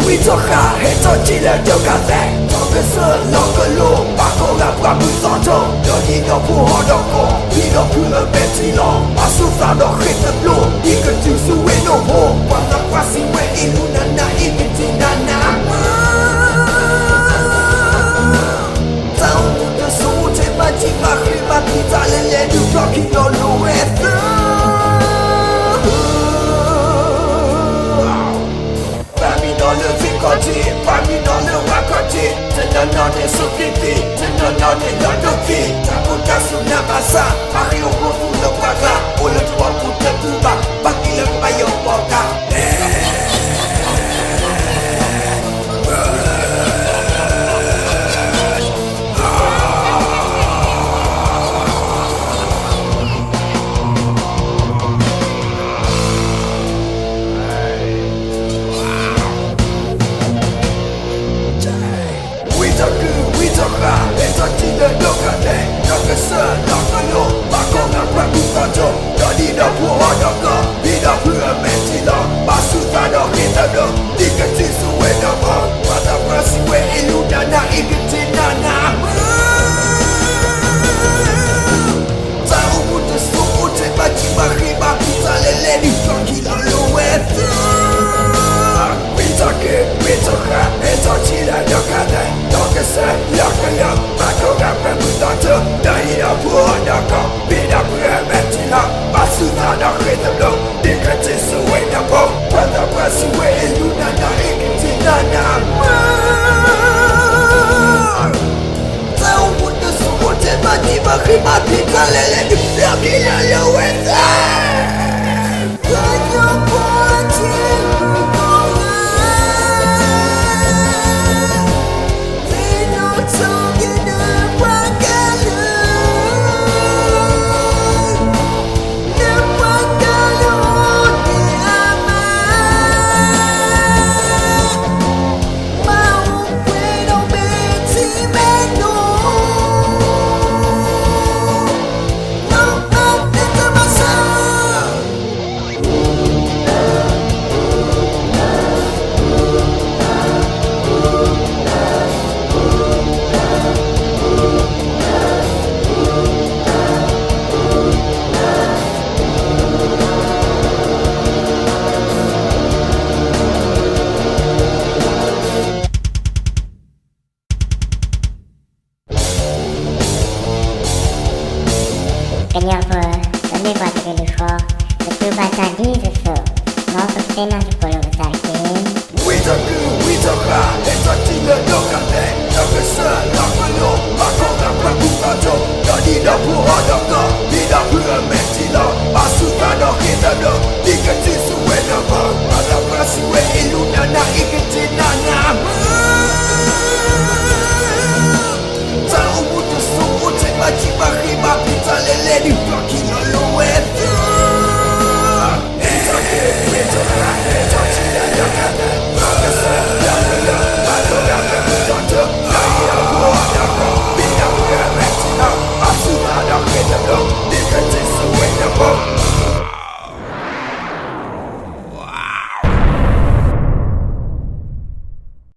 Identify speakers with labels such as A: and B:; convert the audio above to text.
A: We talk a heto chile jokate Tokesa lokalo Bako la prabu santo Doni no puho doko Pino pula betilo Asusa no hita blo Ika jusu we no ho Pata kwasi we iluna na imitina na Tao muda sote majima Hima pita lele du toki no luetha Parmi dans le wakati Tenanane sokiti Tenanane landoki Takuta sunamasa Mari okofu le waka Ole tuwa kute kuba Baki le kwayo boka Ika jisu wena